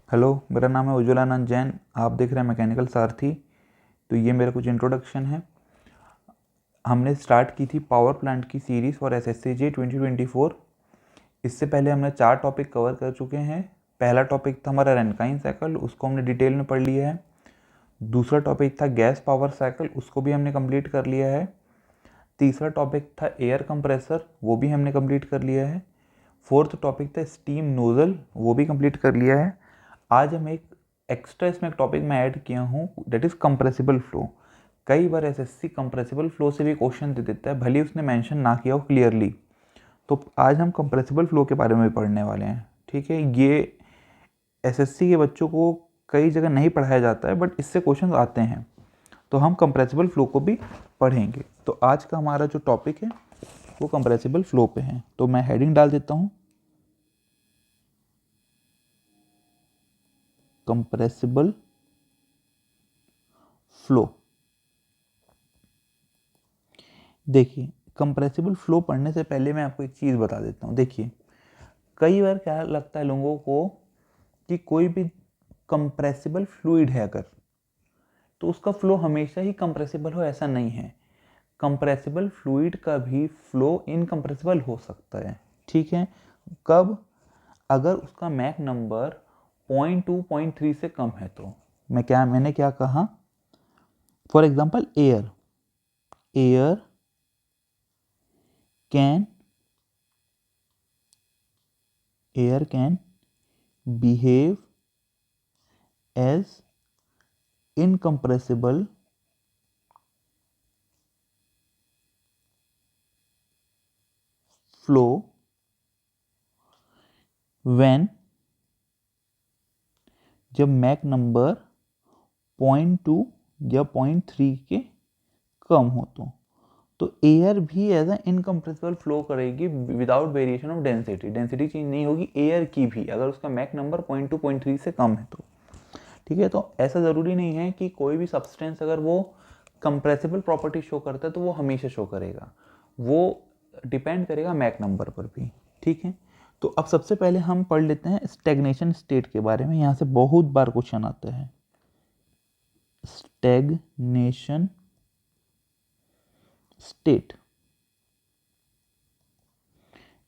Hello, मेरा नाम है उज्ज्वलानंद जैन। आप देख रहे हैं मैकेनिकल सारथी। तो ये मेरा कुछ इंट्रोडक्शन है। हमने स्टार्ट की थी पावर प्लांट की सीरीज़ फॉर एसएससीजी 2024। इससे पहले हमने 4 टॉपिक कवर कर चुके हैं। पहला टॉपिक था हमारा रैनकाइन साइकिल, उसको हमने डिटेल में पढ़ लिया है। दूसरा टॉपिक था गैस पावर साइकिल, उसको भी हमने कंप्लीट कर लिया है। तीसरा टॉपिक था एयर कंप्रेसर, वो भी हमने कंप्लीट कर लिया है। फोर्थ टॉपिक था स्टीम नोजल, वो भी कंप्लीट कर लिया है। आज हम एक एक्स्ट्रा इसमें एक टॉपिक मैं ऐड किया हूँ, दैट इज़ कंप्रेसिबल फ्लो। कई बार एसएससी कंप्रेसिबल फ्लो से भी क्वेश्चन दे देता है, भले उसने मेंशन ना किया हो क्लियरली। तो आज हम कंप्रेसिबल फ्लो के बारे में भी पढ़ने वाले हैं। ठीक है, ये एसएससी के बच्चों को कई जगह नहीं पढ़ाया जाता है, बट इससे क्वेश्चन आते हैं, तो हम कंप्रेसिबल फ्लो को भी पढ़ेंगे। तो आज का हमारा जो टॉपिक है वो कंप्रेसिबल फ्लो पे है। तो मैं हेडिंग डाल देता हूँ, कंप्रेसिबल फ्लो। देखिए, कंप्रेसिबल फ्लो पढ़ने से पहले मैं आपको एक चीज़ बता देता हूँ। देखिए, कई बार क्या लगता है लोगों को कि कोई भी कंप्रेसिबल फ्लूइड है अगर, तो उसका फ्लो हमेशा ही कंप्रेसिबल हो, ऐसा नहीं है। कंप्रेसिबल फ्लूइड का भी फ्लो इनकंप्रेसिबल हो सकता है। ठीक है, कब? अगर उसका मैक नंबर 0.2 0.3 से कम है तो मैंने क्या कहा? For example air can behave as incompressible flow when जब मैक नंबर 0.2 या 0.3 के कम हो तो एयर भी एज ए इनकम्प्रेसिबल फ्लो करेगी without variation of density. Density change नहीं होगी एयर की भी, अगर उसका मैक नंबर 0.2 0.3 से कम है तो। ठीक है, तो ऐसा ज़रूरी नहीं है कि कोई भी सब्सटेंस अगर वो कंप्रेसिबल प्रॉपर्टी शो करता है तो वो हमेशा शो करेगा, वो डिपेंड करेगा मैक नंबर पर भी। ठीक है, तो अब सबसे पहले हम पढ़ लेते हैं स्टैग्नेशन स्टेट के बारे में। यहाँ से बहुत बार क्वेश्चन आता है, स्टैग्नेशन स्टेट।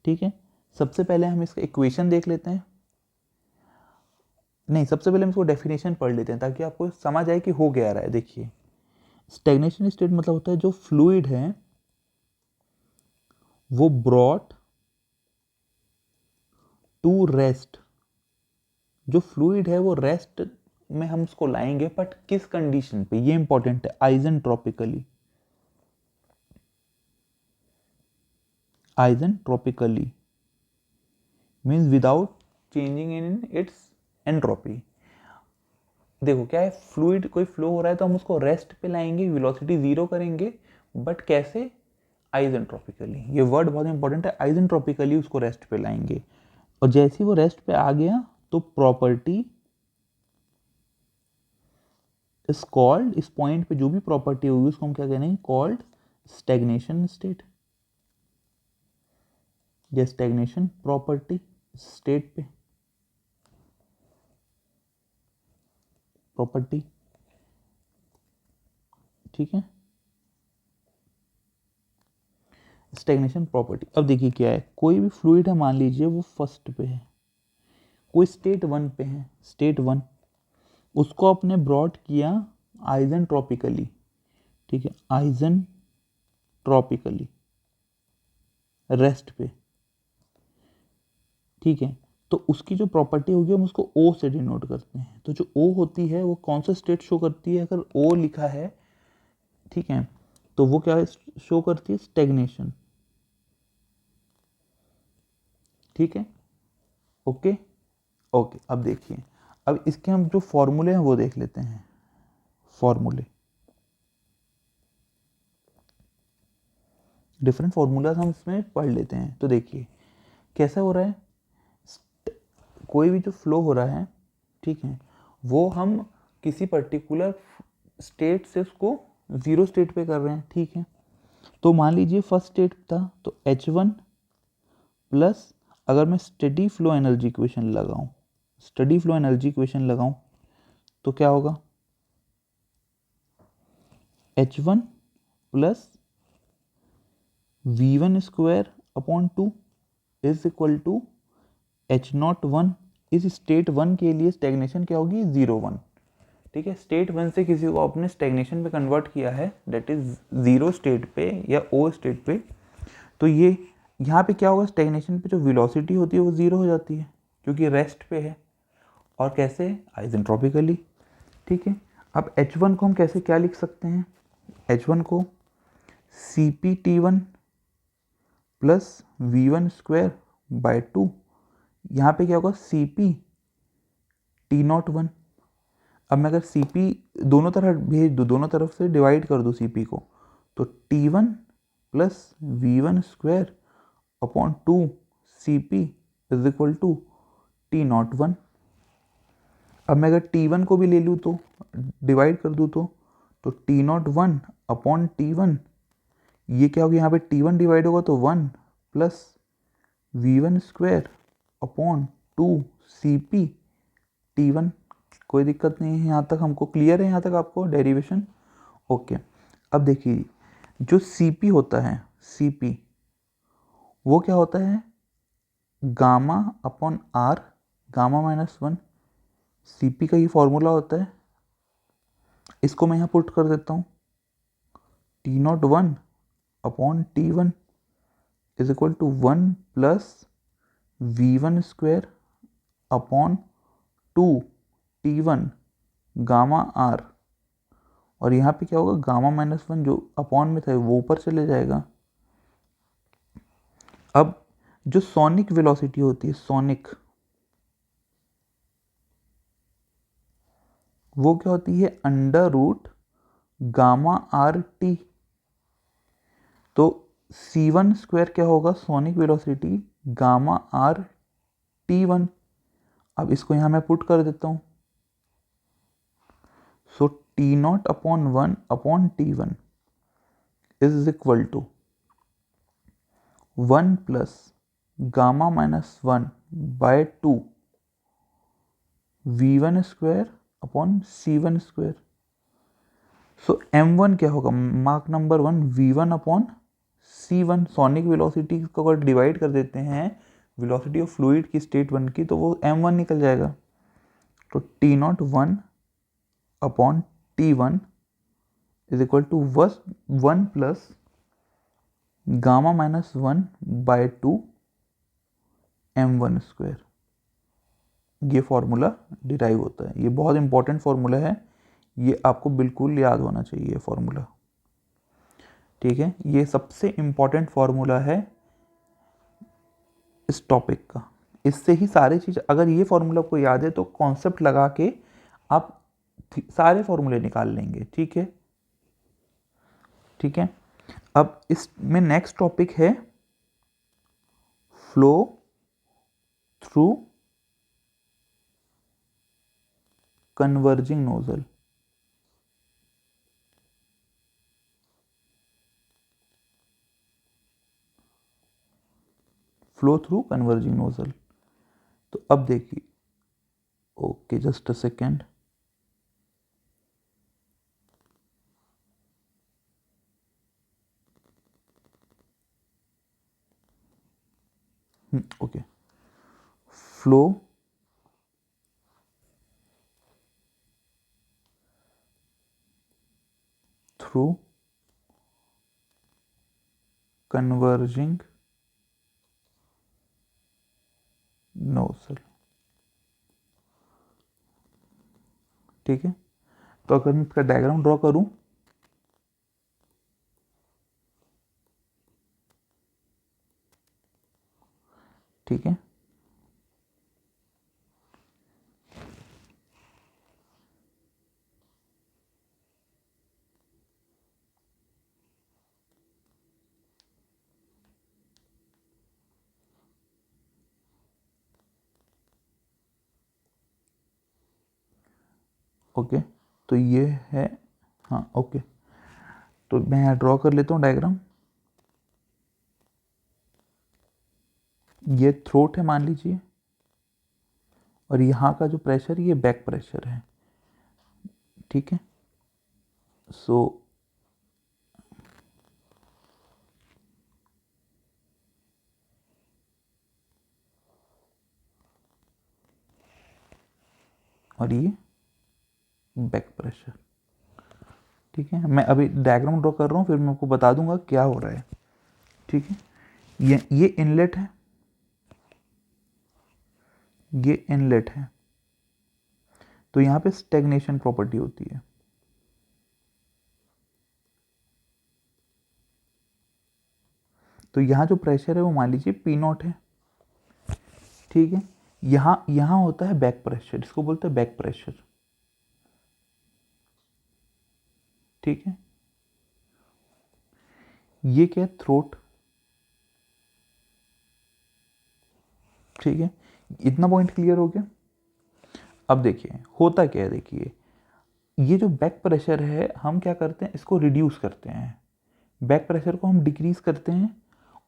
ठीक है, सबसे पहले हम इसका इक्वेशन देख लेते हैं। नहीं, सबसे पहले हम इसको डेफिनेशन पढ़ लेते हैं ताकि आपको समझ आए कि हो क्या रहा है। देखिए, स्टैग्नेशन स्टेट मतलब होता है जो फ्लूइड है वो ब्रॉट टू रेस्ट। जो फ्लूइड है वो रेस्ट में हम उसको लाएंगे, बट किस कंडीशन पे, ये इंपॉर्टेंट है, isentropically. Isentropically means without changing in its entropy. देखो क्या है, फ्लूइड कोई फ्लो हो रहा है तो हम उसको रेस्ट पे लाएंगे, वेलोसिटी जीरो करेंगे, बट कैसे? आइजेंट्रोपिकली। ये वर्ड बहुत इंपॉर्टेंट है, आइजेंट्रोपिकली उसको रेस्ट पे लाएंगे। और जैसे ही वो रेस्ट पे आ गया तो प्रॉपर्टी इज कॉल्ड, इस पॉइंट पे जो भी प्रॉपर्टी होगी उसको हम क्या कहेंगे? कॉल्ड स्टैग्नेशन स्टेट या स्टैग्नेशन प्रॉपर्टी। स्टेट पे प्रॉपर्टी। ठीक है, स्टैग्नेशन प्रॉपर्टी। अब देखिए क्या है, कोई भी फ्लूइड है, मान लीजिए वो फर्स्ट पे है, कोई स्टेट 1 पे है, स्टेट 1, उसको आपने ब्रॉड किया आइजेंट्रोपिकली। ठीक है, आइजेंट्रोपिकली रेस्ट पे। ठीक है, तो उसकी जो प्रॉपर्टी होगी हम उसको ओ से डिनोट करते हैं। तो जो ओ होती है वो कौन सा स्टेट शो करती है? अगर ओ लिखा है, ठीक है, तो वो क्या शो करती है? स्टैग्नेशन। ठीक है, ओके ओके। अब देखिए, अब इसके हम जो फॉर्मूले हैं वो देख लेते हैं। फॉर्मूले, डिफरेंट फॉर्मूलाज हम इसमें पढ़ लेते हैं। तो देखिए कैसा हो रहा है, कोई भी जो फ्लो हो रहा है, ठीक है, वो हम किसी पर्टिकुलर स्टेट से उसको जीरो स्टेट पे कर रहे हैं। ठीक है, तो मान लीजिए फर्स्ट स्टेट था तो H1 प्लस, अगर मैं स्टेडी फ्लो एनर्जी इक्वेशन लगाऊं, स्टडी फ्लो एनर्जी इक्वेशन लगाऊं तो क्या होगा, H1 plus V1 square upon 2 is equal to H01 इस स्टेट 1 के लिए स्टेगनेशन क्या होगी, 0 1। ठीक है, स्टेट 1 से किसी को आपने स्टेगनेशन पे कन्वर्ट किया है, डेट इज 0 स्टेट पे या O स्टेट पे, तो ये यहाँ पे क्या होगा, स्टेगनेशन पे जो वेलोसिटी होती है वो 0 हो जाती है क्योंकि रेस्ट पे है। और कैसे, आइसेंट्रोपिकली। ठीक है, अब H1 को हम कैसे क्या लिख सकते हैं, H1 को CP T1 plus V1 square by 2, यहाँ पे क्या होगा CP T01। अब मैं अगर CP दोनों तरफ भेज दूँ, दोनों तरफ से डिवाइड कर दूँ CP को, तो T1 plus V1 square upon 2 CP is equal to T01। अब मैं अगर T1 को भी ले लूँ तो डिवाइड कर दूँ तो T01 अपॉन T1, ये क्या होगा, यहाँ पे T1 डिवाइड होगा तो 1 plus V1 square upon 2 CP T1। कोई दिक्कत नहीं है, यहाँ तक हमको क्लियर है, यहाँ तक आपको डेरिवेशन ओके। अब देखिए जो CP होता है, CP वो क्या होता है, gamma upon R, gamma -1, CP का ये फॉर्मूला होता है। इसको मैं यहाँ पुट कर देता हूँ, T01 upon T1 is equal to 1 plus V1 square upon 2 T1 gamma R, और यहाँ पे क्या होगा, गामा -1 जो अपॉन में था वो ऊपर चले जाएगा। अब जो सोनिक वेलोसिटी होती है, सोनिक, वो क्या होती है, अंडर रूट गामा RT। तो C1 स्क्वायर क्या होगा, सोनिक वेलोसिटी गामा RT1। अब इसको यहाँ मैं पुट कर देता हूँ, so T0 upon 1 upon T1 is equal to 1 plus gamma -1 by 2 V1 square upon C1 square. So M1 क्या होगा, mark number 1 V1 upon C1। Sonic velocity को अगर डिवाइड कर देते हैं वेलोसिटी ऑफ फ्लूइड की स्टेट 1 की, तो वो M1 निकल जाएगा। तो T0 1 upon T1 is equal to 1 plus gamma -1 by 2 M1 square. ये फॉर्मूला डिराइव होता है, ये बहुत इंपॉर्टेंट फॉर्मूला है, ये आपको बिल्कुल याद होना चाहिए फॉर्मूला। ठीक है, ये सबसे इंपॉर्टेंट फॉर्मूला है इस टॉपिक का। इससे ही सारी चीज़, अगर ये फॉर्मूला आपको याद है तो कॉन्सेप्ट लगा के आप सारे फॉर्मूले निकाल लेंगे। ठीक है, ठीक है। अब इसमें नेक्स्ट टॉपिक है flow through converging nozzle. Flow through converging nozzle, तो अब देखिए, okay just a second, okay, flow through converging nozzle. ठीक है, तो अगर मैं इसका डायग्राम ड्रॉ करूं, ठीक है, ओके, तो ये है, हाँ ओके, तो मैं यहाँ ड्रॉ कर लेता हूँ डायग्राम। ये थ्रोट है मान लीजिए, और यहाँ का जो प्रेशर ये बैक प्रेशर है, ठीक है। सो और ये बैक प्रेशर, ठीक है। मैं अभी डायग्राम ड्रॉ कर रहा हूँ, फिर मैं आपको बता दूंगा क्या हो रहा है, ठीक है। ये इनलेट है, ये इनलेट है, तो यहाँ पे स्टेग्नेशन प्रॉपर्टी होती है। तो यहाँ जो प्रेशर है वो मान लीजिए पी नॉट है, ठीक है। यहाँ होता है बैक प्रेशर, इसको बोलते हैं बैक प्रेशर, ठीक है। ये क्या है, थ्रोट, ठीक है। इतना पॉइंट क्लियर हो गया। अब देखिए होता क्या है, देखिए ये जो बैक प्रेशर है हम क्या करते हैं, इसको रिड्यूस करते हैं, बैक प्रेशर को हम डिक्रीज करते हैं।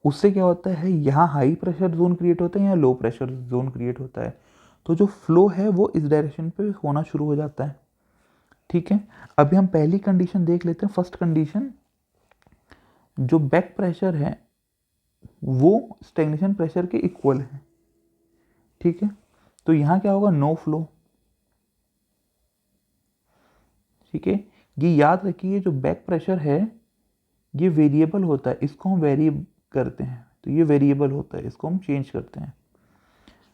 उससे क्या होता है, यहाँ हाई प्रेशर जोन क्रिएट होता है, यहाँ लो प्रेशर जोन क्रिएट होता है। तो जो फ्लो है वो इस डायरेक्शन पे होना शुरू हो जाता है, ठीक है। अभी हम पहली कंडीशन देख लेते हैं। फर्स्ट कंडीशन, जो बैक प्रेशर है वो स्टेग्नेशन प्रेशर के इक्वल है, ठीक है। तो यहाँ क्या होगा, नो फ्लो, ठीक है। ये याद रखिए जो बैक प्रेशर है ये वेरिएबल होता है, इसको हम वेरी करते हैं, तो ये वेरिएबल होता है, इसको हम चेंज करते हैं,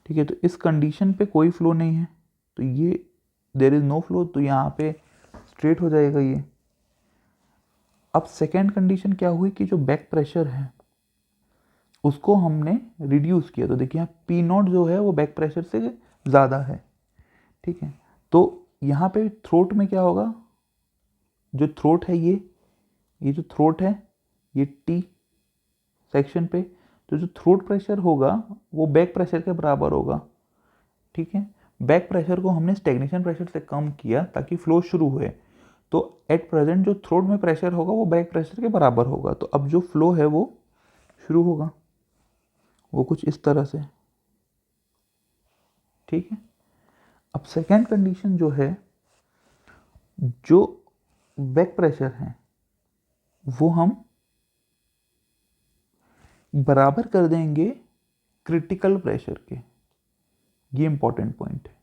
ठीक है। तो इस कंडीशन पे कोई फ्लो नहीं है, तो ये देयर इज नो फ्लो, तो यहाँ पे स्ट्रेट हो जाएगा ये। अब सेकेंड कंडीशन क्या हुई कि जो बैक प्रेशर है उसको हमने रिड्यूस किया, तो देखिए यहाँ पी नॉट जो है वो बैक प्रेशर से ज़्यादा है, ठीक है। तो यहाँ पे थ्रोट में क्या होगा, जो थ्रोट है ये जो थ्रोट है ये टी सेक्शन पे, तो जो थ्रोट प्रेशर होगा वो बैक प्रेशर के बराबर होगा, ठीक है। बैक प्रेशर को हमने स्टेग्नेशन प्रेशर से कम किया ताकि फ्लो शुरू हुए। तो एट प्रेजेंट जो थ्रोट में प्रेशर होगा वो बैक प्रेशर के बराबर होगा, तो अब जो फ्लो है वो शुरू होगा, वो कुछ इस तरह से, ठीक है। अब सेकेंड कंडीशन जो है, जो बैक प्रेशर है वो हम बराबर कर देंगे क्रिटिकल प्रेशर के। ये इंपॉर्टेंट पॉइंट है,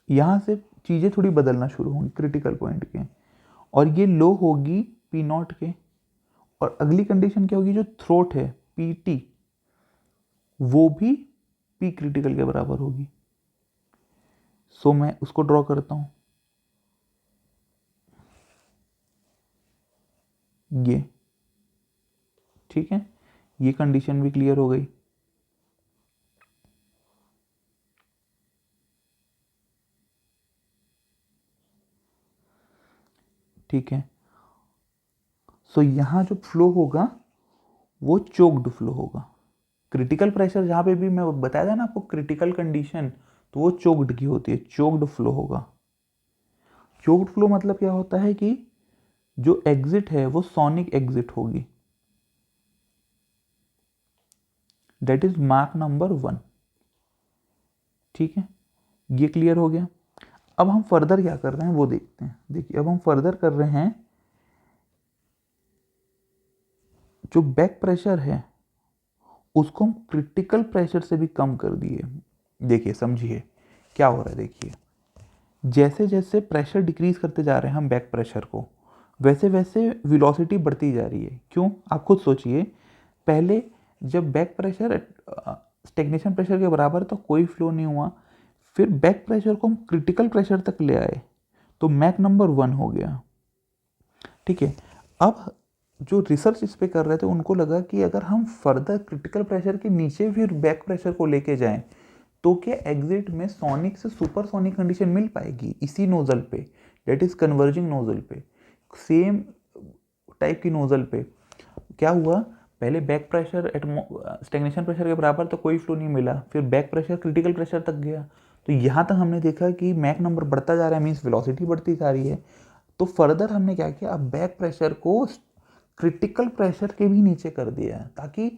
यहाँ से चीज़ें थोड़ी बदलना शुरू होंगी क्रिटिकल पॉइंट के, और ये लो होगी पी नॉट के। और अगली कंडीशन क्या होगी, जो थ्रोट है पी टी वो भी पी क्रिटिकल के बराबर होगी। सो मैं उसको ड्रॉ करता हूँ, ये, ठीक है। ये कंडीशन भी क्लियर हो गई, ठीक है। सो यहाँ जो फ्लो होगा वो चोक्ड फ्लो होगा। क्रिटिकल प्रेशर जहाँ पे भी मैं बताया था ना आपको क्रिटिकल कंडीशन, तो वो चोक्ड की होती है, चोक्ड फ्लो होगा। चोक्ड फ्लो मतलब क्या होता है कि जो एग्जिट है वो सोनिक एग्जिट होगी, दैट इज मार्क नंबर 1, ठीक है। ये क्लियर हो गया। अब हम फर्दर क्या कर रहे हैं वो देखते हैं। देखिए अब हम फर्दर कर रहे हैं, जो बैक प्रेशर है उसको हम क्रिटिकल प्रेशर से भी कम कर दिए। देखिए समझिए क्या हो रहा है, देखिए जैसे जैसे प्रेशर डिक्रीज करते जा रहे हैं हम बैक प्रेशर को, वैसे वैसे वेलोसिटी बढ़ती जा रही है। क्यों, आप खुद सोचिए, पहले जब बैक प्रेशर स्टेग्नेशन प्रेशर के बराबर तो कोई फ्लो नहीं हुआ, फिर बैक प्रेशर को हम क्रिटिकल प्रेशर तक ले आए तो मैक नंबर 1 हो गया, ठीक है। अब जो रिसर्च इस पे कर रहे थे उनको लगा कि अगर हम फर्दर क्रिटिकल प्रेशर के नीचे फिर बैक प्रेशर को लेके जाएं तो क्या एग्जिट में सोनिक से सुपरसोनिक कंडीशन मिल पाएगी इसी नोजल पे, डेट इज कन्वर्जिंग नोजल पे, सेम टाइप की नोजल पे। क्या हुआ, पहले बैक प्रेशर स्टेग्नेशन प्रेशर के बराबर तो कोई फ्लो नहीं मिला, फिर बैक प्रेशर क्रिटिकल प्रेशर तक गया, तो यहाँ तक हमने देखा कि मैक नंबर बढ़ता जा रहा है, मीन्स वेलोसिटी बढ़ती जा रही है। तो फर्दर हमने क्या किया, अब बैक प्रेशर को क्रिटिकल प्रेशर के भी नीचे कर दिया है ताकि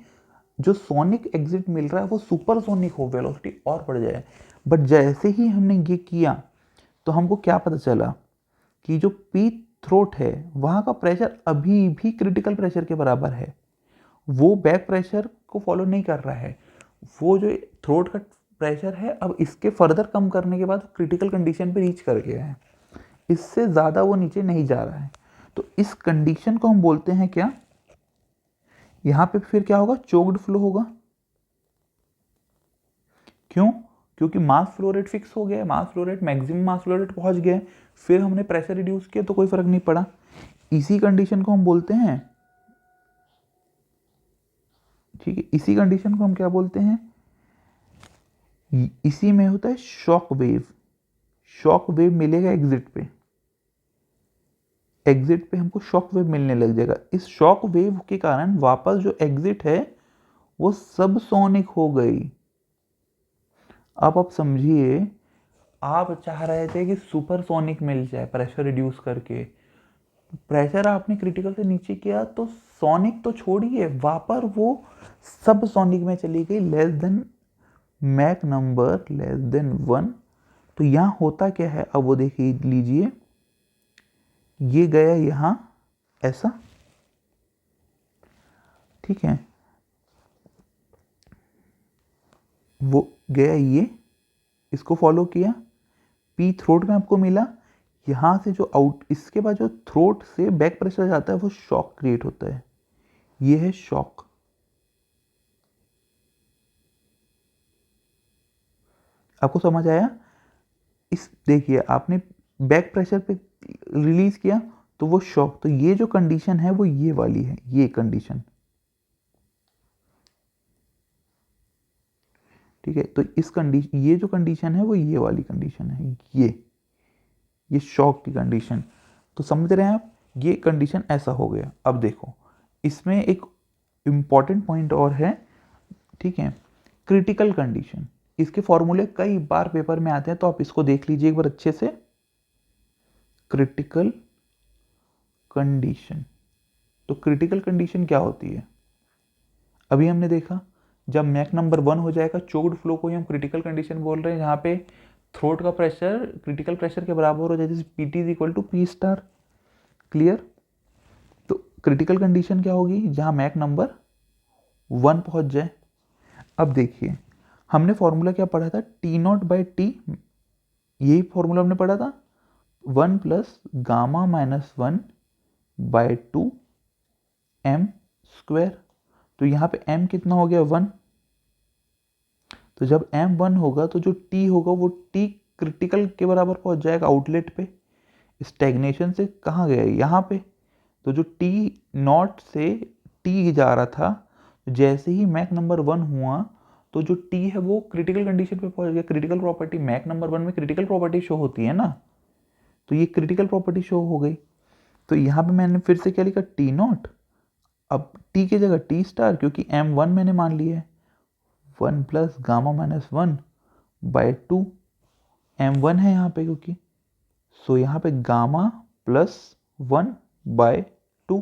जो सोनिक एग्जिट मिल रहा है वो सुपरसोनिक हो, वेलोसिटी और बढ़ जाए। बट जैसे ही हमने ये किया तो हमको क्या पता चला कि जो पी थ्रोट है वहाँ का प्रेशर अभी भी क्रिटिकल प्रेशर के बराबर है, वो बैक प्रेशर को फॉलो नहीं कर रहा है। वो जो थ्रोट का प्रेशर है अब इसके फर्दर कम करने के बाद क्रिटिकल कंडीशन पे रीच कर गया है, इससे ज़्यादा वो नीचे नहीं जा रहा है। तो इस कंडीशन को हम बोलते हैं क्या, यहाँ पे फिर क्या होगा, चोक्ड फ्लो होगा। क्यों? क्योंकि मास फ्लो रेट फिक्स हो गया है, mass flow rate maximum mass flow rate पहुंच गया है, फिर हमने प्रेशर रिड्यूस किया तो कोई फर्क नहीं पड़ा। इसी कंडीशन को हम बोलते हैं, ठीक है, इसी कंडीशन को हम क्या बोलते हैं, इसी में होता है शॉक वेव। शॉक वेव मिलेगा एग्जिट पे, एग्जिट पे हमको शॉक वेव मिलने लग जाएगा। इस शॉक वेव के कारण वापस जो एग्जिट है वो सब सोनिक हो गई। अब आप समझिए, आप चाह रहे थे कि सुपरसोनिक मिल जाए प्रेशर रिड्यूस करके, प्रेशर आपने क्रिटिकल से नीचे किया तो सोनिक तो छोड़िए, वापस वो सब सोनिक में चली गई, less than Mach number less than 1। तो यहाँ होता क्या है, अब वो देखिए लीजिए, ये गया यहाँ ऐसा, ठीक है, वो गया ये, इसको फॉलो किया, पी थ्रोट में आपको मिला, यहाँ से जो आउट, इसके बाद जो थ्रोट से बैक प्रेशर जाता है वो शॉक क्रिएट होता है, ये है शॉक। आपको समझ आया? इस देखिए आपने बैक प्रेशर पे रिलीज किया तो वो शॉक, तो ये जो कंडीशन है वो ये वाली है, ये कंडीशन, ठीक है। तो इस कंडीशन, ये जो कंडीशन है वो ये वाली कंडीशन है, ये शॉक की कंडीशन। तो समझ रहे हैं आप, ये कंडीशन ऐसा हो गया। अब देखो इसमें एक इम्पॉर्टेंट पॉइंट और है, ठीक है, क्रिटिकल कंडीशन। इसके फॉर्मूले कई बार पेपर में आते हैं तो आप इसको देख लीजिए एक बार अच्छे से। क्रिटिकल कंडीशन, तो क्रिटिकल कंडीशन क्या होती है, अभी हमने देखा जब मैक नंबर 1 हो जाएगा, चोक्ड फ्लो को ही हम क्रिटिकल कंडीशन बोल रहे हैं, जहाँ पे थ्रोट का प्रेशर क्रिटिकल प्रेशर के बराबर हो जाए, जैसे P T is equal to P star. Clear? तो क्रिटिकल कंडीशन क्या होगी, जहाँ मैक नंबर 1 पहुँच जाए। अब देखिए हमने फॉर्मूला क्या पढ़ा था, टी नॉट बाई टी, यही फॉर्मूला हमने पढ़ा था, 1 plus gamma minus 1 by 2 M square. तो यहाँ पे m कितना हो गया, 1। तो जब m 1 होगा तो जो t होगा वो t क्रिटिकल के बराबर पहुंच जाएगा आउटलेट पे। स्टैग्नेशन से कहाँ गया, यहाँ पे। तो जो t नॉट से t जा रहा था, जैसे ही मैक नंबर 1 हुआ तो जो t है वो क्रिटिकल कंडीशन पे पहुंच गया। क्रिटिकल प्रॉपर्टी मैक नंबर 1 में क्रिटिकल प्रॉपर्टी शो होती है ना, तो ये क्रिटिकल प्रॉपर्टी शो हो गई। तो यहाँ पे मैंने फिर से क्या लिखा, टी नॉट, अब t की जगह टी स्टार, क्योंकि m1 मैंने मान लिया है, 1 plus gamma minus 1 by 2, m1 है यहाँ पे क्योंकि, सो यहाँ पे गामा प्लस 1 बाय 2,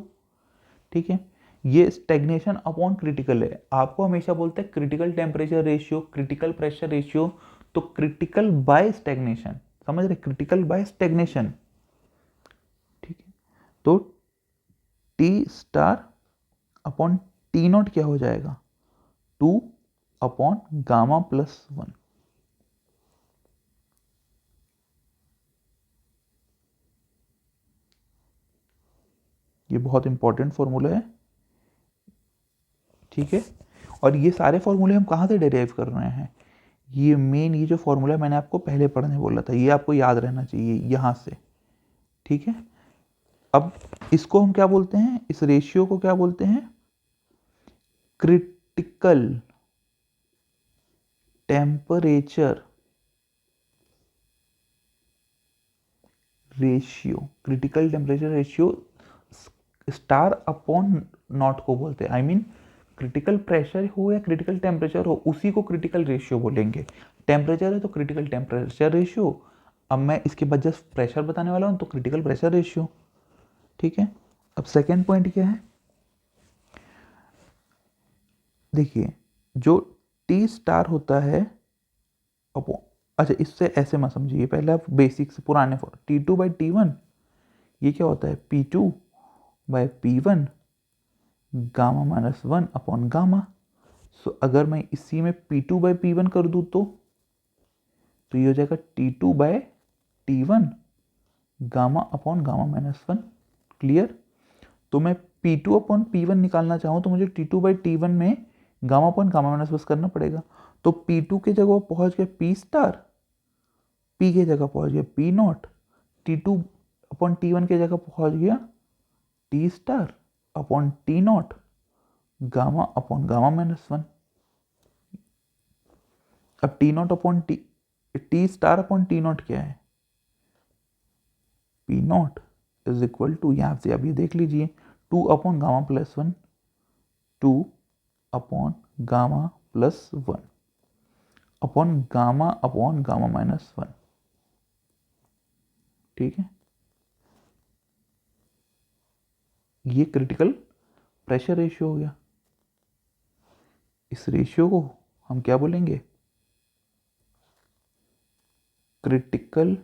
ठीक है। ये स्टेग्नेशन अपॉन क्रिटिकल है, आपको हमेशा बोलते हैं critical temperature ratio, critical pressure ratio, तो क्रिटिकल बाय स्टेग्नेशन, समझ रहे, क्रिटिकल बाय स्टेग्नेशन, ठीक है। तो T star upon T not क्या हो जाएगा, 2 अपॉन गामा प्लस 1। ये बहुत इंपॉर्टेंट फॉर्मूला है, ठीक है। और ये सारे फॉर्मूले हम कहाँ से डेराइव कर रहे हैं, ये मेन, ये जो फॉर्मूला मैंने आपको पहले पढ़ने बोला था, ये आपको याद रहना चाहिए यहाँ से, ठीक है। अब इसको हम क्या बोलते हैं, इस रेशियो को क्या बोलते हैं, critical temperature ratio. Critical temperature ratio star upon not को बोलते हैं, आई मीन क्रिटिकल प्रेशर हो या क्रिटिकल टेम्परेचर हो उसी को क्रिटिकल रेशियो बोलेंगे। टेम्परेचर है तो क्रिटिकल टेम्परेचर रेशियो, अब मैं इसके बाद जस्ट प्रेशर बताने वाला हूँ तो क्रिटिकल प्रेशर रेशियो, ठीक है। अब सेकेंड पॉइंट क्या है, देखिए जो टी स्टार होता है अच्छा इससे ऐसे मत समझिए, पहले आप बेसिक से पुराने T2/T1 ये क्या होता है P2/P1 गामा -1 अपॉन गामा। सो अगर मैं इसी में P2/P1 कर दूँ तो ये हो जाएगा T2/T1 gamma upon gamma -1। Clear. तो मैं P2/P1 निकालना चाहूँ तो मुझे T2/T1 में गामा अपॉन गामा -1 करना पड़ेगा। तो P2 की जगह पहुंच गया P स्टार, P की जगह पहुंच गया P नॉट, T2/T1 की जगह पहुंच गया T star upon T naught gamma upon gamma -1। अब T naught upon T star upon T naught क्या है P naught is equal to, यहाँ से आप ये देख लीजिए 2/गामा+1 2/गामा+1 अपॉन गामा -1। ठीक है, ये क्रिटिकल प्रेशर रेशियो हो गया। इस रेशियो को हम क्या बोलेंगे क्रिटिकल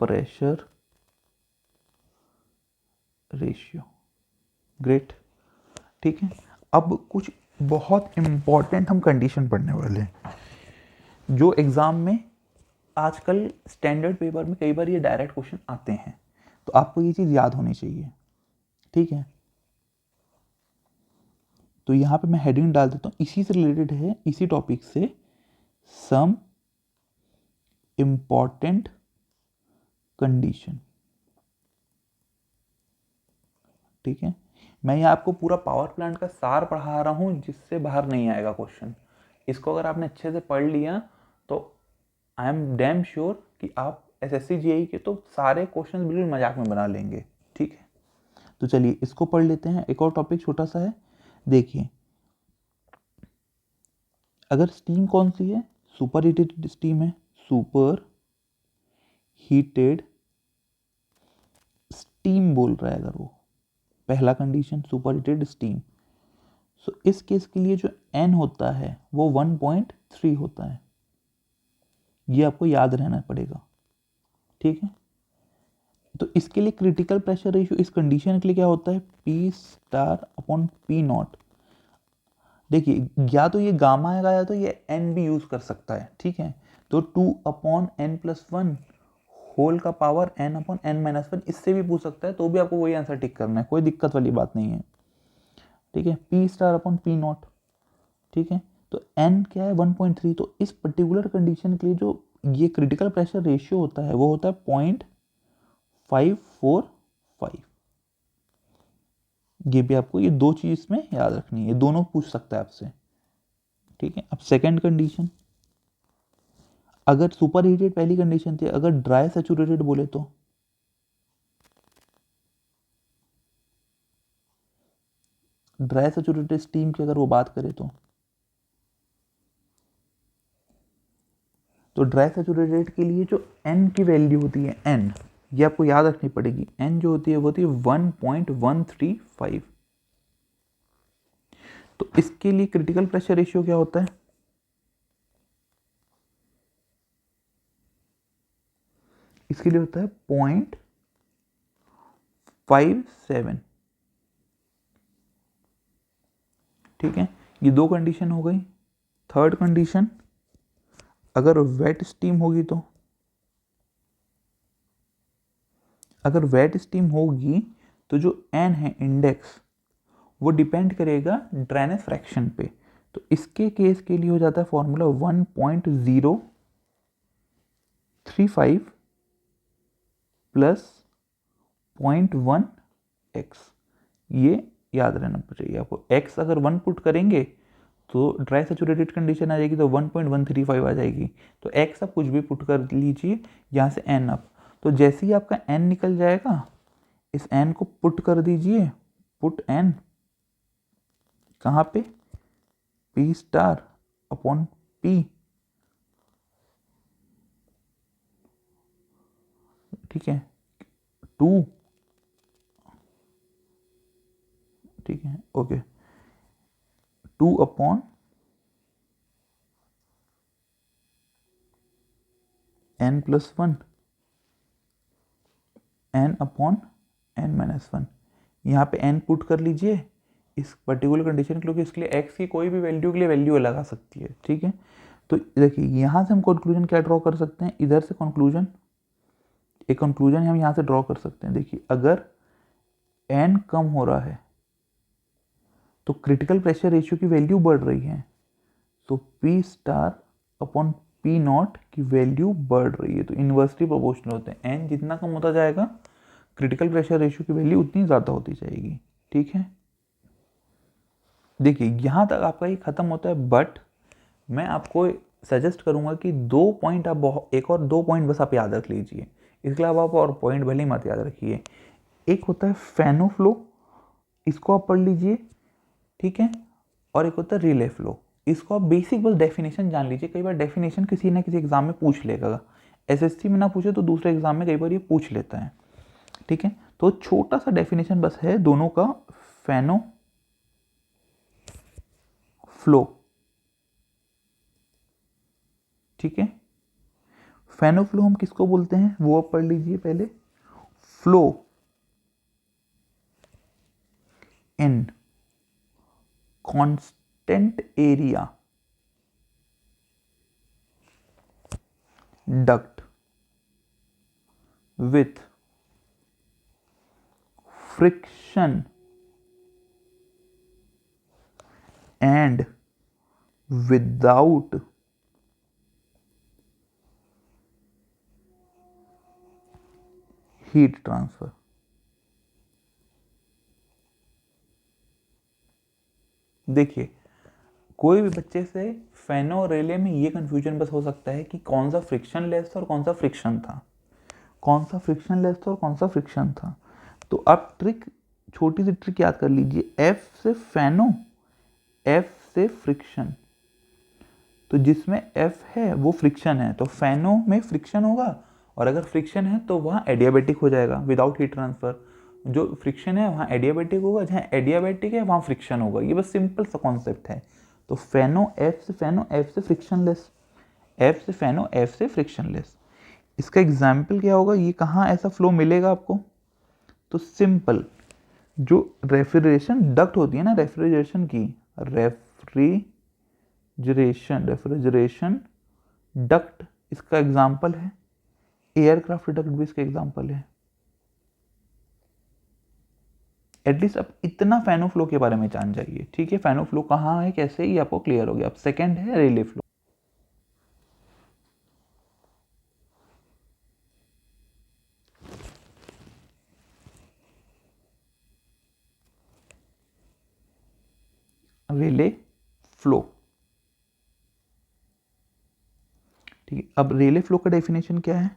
प्रेशर रेशियो। ग्रेट। ठीक है, अब कुछ बहुत इंपॉर्टेंट हम कंडीशन पढ़ने वाले हैं जो एग्जाम में आजकल स्टैंडर्ड पेपर में कई बार ये डायरेक्ट क्वेश्चन आते हैं, तो आपको ये चीज़ याद होनी चाहिए। ठीक है, तो यहाँ पे मैं हेडिंग डाल देता हूँ, इसी से रिलेटेड है, इसी टॉपिक से सम इम्पॉर्टेंट कंडीशन। ठीक है, मैं यहाँ आपको पूरा पावर प्लांट का सार पढ़ा रहा हूँ जिससे बाहर नहीं आएगा क्वेश्चन। इसको अगर आपने अच्छे से पढ़ लिया तो आई एम डैम श्योर कि आप एसएससी जीआई के तो सारे क्वेश्चन बिल्कुल मजाक में बना लेंगे। ठीक है, तो चलिए इसको पढ़ लेते हैं। एक और टॉपिक छोटा सा है, देखिए अगर स्टीम कौन सी है सुपर हीटेड स्टीम है, सुपर हीटेड स्टीम बोल रहा है अगर वो पहला कंडीशन सुपर हीटेड स्टीम। सो इस केस के लिए जो n होता है वो 1.3 होता है, ये आपको याद रहना पड़ेगा। ठीक है, तो इसके लिए क्रिटिकल प्रेशर रेशियो इस कंडीशन के लिए क्या होता है P star upon P not. देखिए या तो ये गामा आएगा या तो ये n भी यूज कर सकता है। ठीक है, तो 2/n+1 होल का पावर n/n-1 इससे भी पूछ सकता है, तो भी आपको वही आंसर टिक करना है, कोई दिक्कत वाली बात नहीं है। ठीक है, P star upon P not. ठीक है, तो n क्या है 1.3। तो इस पर्टिकुलर कंडीशन के लिए जो ये क्रिटिकल प्रेशर रेशियो होता है वो होता है 0.545। ये भी आपको ये दो चीज में याद रखनी है, ये दोनों पूछ सकता है आपसे। ठीक है, अब सेकंड कंडीशन, अगर सुपर हीटेड पहली कंडीशन थी, अगर ड्राई सैचुरेटेड बोले तो ड्राई सैचुरेटेड स्टीम की अगर वो बात करें तो ड्राई सैचुरेटेड के लिए जो n की वैल्यू होती है n, ये आपको याद रखनी पड़ेगी। n जो होती है वो होती है 1.135। तो इसके लिए क्रिटिकल प्रेशर रेशियो क्या होता है, इसके लिए होता है 0.57। ठीक है, ये दो कंडीशन हो गई। थर्ड कंडीशन, अगर वेट स्टीम होगी तो अगर वेट स्टीम होगी तो जो n है इंडेक्स वो डिपेंड करेगा ड्राइनेस फ्रैक्शन पे। तो इसके केस के लिए हो जाता है फॉर्मूला 1.035 प्लस 0.1x। ये याद रहना चाहिए आपको। x अगर 1 पुट करेंगे तो ड्राई सैचुरेटेड कंडीशन आ जाएगी, तो 1.135 आ जाएगी। तो x आप कुछ भी पुट कर लीजिए, यहाँ से n आप, तो जैसे ही आपका n निकल जाएगा इस n को पुट कर दीजिए, पुट n कहाँ पे P स्टार अपॉन P। ठीक है, 2 ठीक है, ओके, 2/n + 1 n/n-1। यहाँ पे n पुट कर लीजिए इस पर्टिकुलर कंडीशन के लिए, इसके लिए x की कोई भी वैल्यू के लिए वैल्यू अलग आ सकती है, ठीक है। तो देखिए यहाँ से हम कंक्लूजन क्या ड्रॉ कर सकते हैं, इधर से कंक्लूजन, एक कंक्लूजन हम यहाँ से ड्रॉ कर सकते हैं। देखिए अगर n कम हो रहा है तो क्रिटिकल प्रेशर रेशियो की वैल्यू बढ़ रही है, तो P*/P0 की वैल्यू बढ़ रही है, तो इन्वर्सली प्रोपोर्शनल होते हैं। n जितना कम होता जाएगा क्रिटिकल प्रेशर रेशियो की वैल्यू उतनी ज़्यादा होती जाएगी, ठीक है। देखिए यहाँ तक आपका ये खत्म होता है, बट मैं आपको सजेस्ट करूँगा कि 2 पॉइंट आप एक और 2 पॉइंट बस आप याद रख लीजिए, इसके अलावा आप और पॉइंट भले ही मत याद रखिए। एक होता है फैनो फ्लो, इसको आप पढ़ लीजिए, ठीक है, और एक होता है रिले फ्लो, इसको आप बेसिक बस डेफिनेशन जान लीजिए। कई बार डेफिनेशन किसी ना किसी एग्जाम में पूछ लेगा, एसएससी में ना पूछे तो दूसरे एग्जाम में कई बार ये पूछ लेता है, ठीक है। तो छोटा सा डेफिनेशन बस है दोनों का, फैनो फ्लो, ठीक है। फैनो फ्लो हम किसको बोलते हैं वो आप पढ़ लीजिए पहले। Flow in constant area duct with friction and without heat transfer। देखिए कोई भी बच्चे से फैनो और रेले में ये कंफ्यूजन बस हो सकता है कि कौन सा फ्रिक्शन लेस था और कौन सा फ्रिक्शन था, कौन सा फ्रिक्शन लेस था और कौन सा फ्रिक्शन था। तो आप ट्रिक, छोटी सी ट्रिक याद कर लीजिए, एफ से फैनो, एफ से फ्रिक्शन, तो जिसमें एफ है वो फ्रिक्शन है तो फैनो में फ्रिक्शन होगा, और अगर फ्रिक्शन है तो वहाँ एडियाबेटिक हो जाएगा विदाउट हीट ट्रांसफर। जो फ्रिक्शन है वहाँ एडियाबेटिक होगा, जहाँ एडियाबेटिक है वहाँ फ्रिक्शन होगा। ये बस सिंपल सा कॉन्सेप्ट है। तो फैनो एफ से फैनो, एफ से फ्रिक्शनलेस, एफ से फैनो, एफ से फ्रिक्शनलेस। इसका एग्जाम्पल क्या होगा, ये कहाँ ऐसा फ्लो मिलेगा आपको, तो सिंपल जो रेफ्रिजरेशन डक्ट होती है ना, रेफ्रिजरेशन की, रेफ्रिजरेशन डक्ट इसका एग्जाम्पल है, एयरक्राफ्ट डक्ट भी इसका एग्जाम्पल है। एटलीस्ट आप इतना फैनो फ्लो के बारे में जान जाइए, ठीक है। फैनो फ्लो कहाँ है, कैसे, ये आपको क्लियर हो गया। अब सेकंड है रेले फ्लो। रेले फ्लो, ठीक है। अब रेले फ्लो का डेफिनेशन क्या है,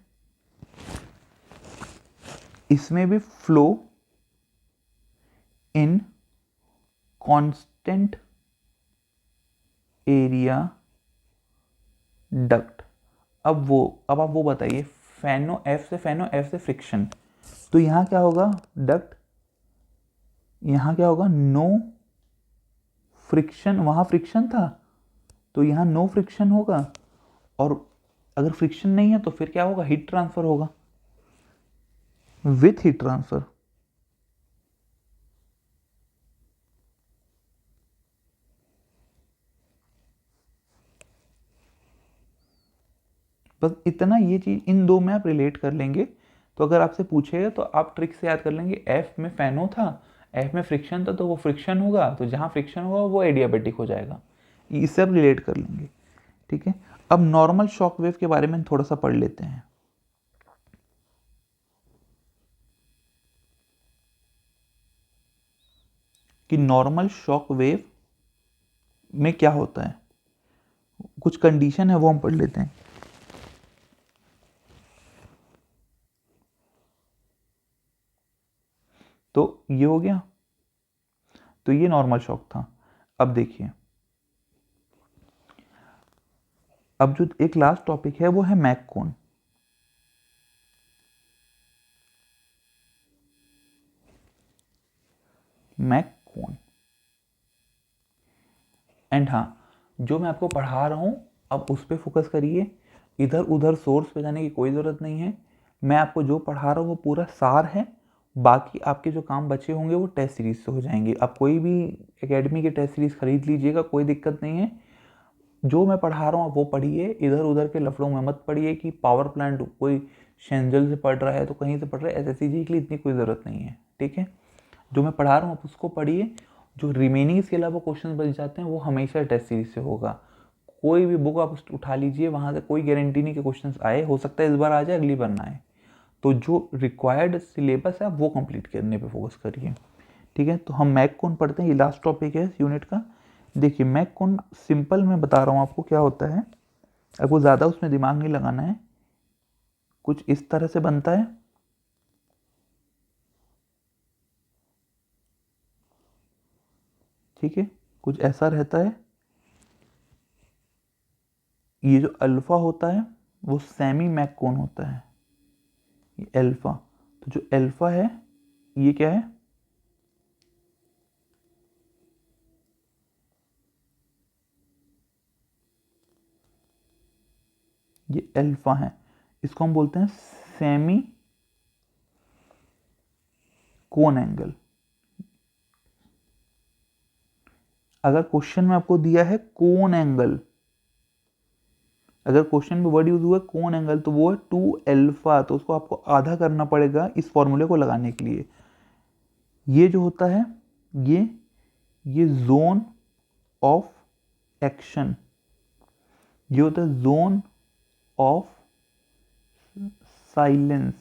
इसमें भी flow in constant area duct. अब आप वो बताइए, फैनो एफ से फैनो, एफ से फ्रिक्शन, तो यहां क्या होगा, डक्ट, यहां क्या होगा, नो फ्रिक्शन, वहां फ्रिक्शन था तो यहां नो फ्रिक्शन होगा, और अगर फ्रिक्शन नहीं है तो फिर क्या होगा, हीट ट्रांसफर होगा, विथ हीट ट्रांसफर। बस इतना, ये चीज इन दो में आप रिलेट कर लेंगे तो अगर आपसे पूछेगा तो आप ट्रिक से याद कर लेंगे, एफ में फैनो था, एफ में फ्रिक्शन था, तो वो फ्रिक्शन होगा, तो जहां फ्रिक्शन होगा वो एडियाबेटिक हो जाएगा। इससे आप रिलेट कर लेंगे, ठीक है। अब नॉर्मल शॉक वेव के बारे में थोड़ा सा पढ़ लेते हैं। कि नॉर्मल शॉक वेव में क्या होता है, कुछ कंडीशन है वो हम पढ़ लेते हैं। तो ये हो गया, तो ये नॉर्मल शॉक था। अब देखिए, अब जो एक लास्ट टॉपिक है वो है Mach cone. Mach cone, and हाँ, जो मैं आपको पढ़ा रहा हूँ अब उस पर फोकस करिए, इधर उधर सोर्स पे जाने की कोई ज़रूरत नहीं है। मैं आपको जो पढ़ा रहा हूँ वो पूरा सार है, बाकी आपके जो काम बचे होंगे वो टेस्ट सीरीज से हो जाएंगे। आप कोई भी एकेडमी के टेस्ट सीरीज खरीद लीजिएगा, कोई दिक्कत नहीं है। जो मैं पढ़ा रहा हूँ वो पढ़िए, इधर उधर के लफड़ों में मत पढ़िए कि पावर प्लांट कोई शेंजल से पढ़ रहा है तो कहीं से पढ़ रहा है, एसएससी के लिए इतनी कोई ज़रूरत नहीं है, ठीक है। जो मैं पढ़ा रहा हूँ आप उसको पढ़िए, जो रिमेनिंग इसके अलावा क्वेश्चन बच जाते हैं वो हमेशा टेस्ट सीरीज से होगा। कोई भी बुक आप उठा लीजिए, वहाँ से कोई गारंटी नहीं कि क्वेश्चन आए, हो सकता है इस बार आ जाए अगली बार ना आए। तो जो रिक्वायर्ड सिलेबस है आप वो कंप्लीट करने पे फोकस करिए, ठीक है। तो हम मैक कौन पढ़ते हैं, ये लास्ट टॉपिक है इस यूनिट का। देखिए मैक कौन सिंपल मैं बता रहा हूँ आपको क्या होता है, आपको ज़्यादा उसमें दिमाग नहीं लगाना है। कुछ इस तरह से बनता है, ठीक है, कुछ ऐसा रहता है। ये जो अल्फा होता है वो सेमी मैक कौन होता है, ये अल्फा। तो जो अल्फा है ये क्या है, ये अल्फा है, इसको हम बोलते हैं सेमी कोन एंगल। अगर क्वेश्चन में आपको दिया है कोन एंगल, अगर क्वेश्चन में वर्ड यूज हुआ है कोन एंगल तो वो है 2α, तो उसको आपको आधा करना पड़ेगा इस फॉर्मूले को लगाने के लिए। ये जो होता है ये जोन ऑफ एक्शन, ये होता है जोन ऑफ साइलेंस।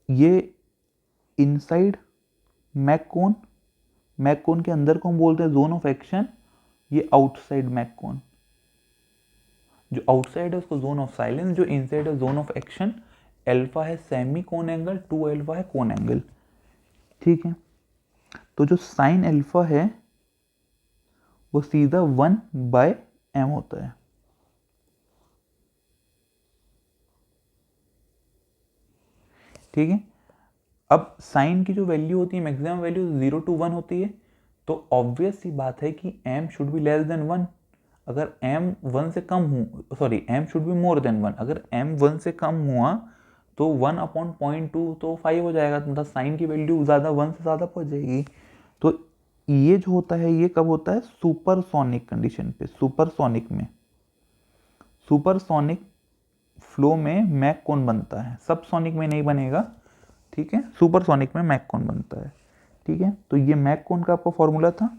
ये इनसाइड मैककोन, मैककोन के अंदर को हम बोलते हैं जोन ऑफ एक्शन, ये आउटसाइड मैककोन। जो आउटसाइड है उसको जोन ऑफ साइलेंस, जो इनसाइड है जोन ऑफ एक्शन। अल्फा है सेमी कोन एंगल, 2α है कोन एंगल, ठीक है। तो जो साइन अल्फा है वो सीधा 1/m होता है, ठीक है। अब साइन की जो वैल्यू होती है मैक्सिमम वैल्यू 0 to 1 होती है, तो ऑब्वियस सी बात है कि m should be less than 1। अगर m 1 से कम हो, sorry m should be more than 1, अगर m 1 से कम हुआ तो 1/0.2 तो 5 हो जाएगा, मतलब साइन की वैल्यू ज़्यादा 1 से ज़्यादा पहुँच जाएगी। तो ये जो होता है ये कब होता है, सुपरसोनिक कंडीशन पे। सुपरसोनिक में, सुपरसोनिक फ्लो में मैक कौन बनता है, सबसोनिक में नहीं बनेगा, ठीक है। सुपरसोनिक में मैक कौन बनता है, ठीक है। तो ये मैक कौन का आपका फॉर्मूला था,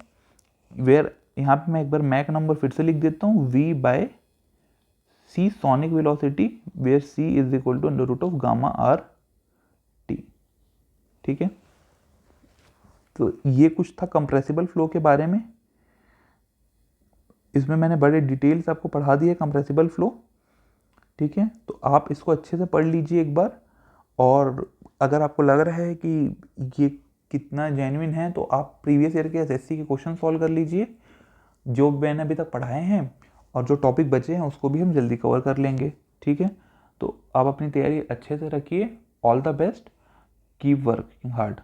वेयर यहाँ पे मैं एक बार मैक नंबर फिर से लिख देता हूँ, v/c sonic velocity, where c is equal to √γ/r/t, ठीक है। तो ये कुछ था कंप्रेसिबल फ्लो के बारे में, इसमें मैंने बड़े डिटेल्स आपको पढ़ा दिए कंप्रेसिबल फ्लो, ठीक है। तो आप इसको अच्छे से पढ़ लीजिए एक बार, और अगर आपको लग रहा है कि ये कितना जेन्युइन है तो आप प्रीवियस ईयर के एसएससी के क्वेश्चन सॉल्व कर लीजिए जो मैंने अभी तक पढ़ाए हैं, और जो टॉपिक बचे हैं उसको भी हम जल्दी कवर कर लेंगे, ठीक है। तो आप अपनी तैयारी अच्छे से रखिए, all the best, keep working hard.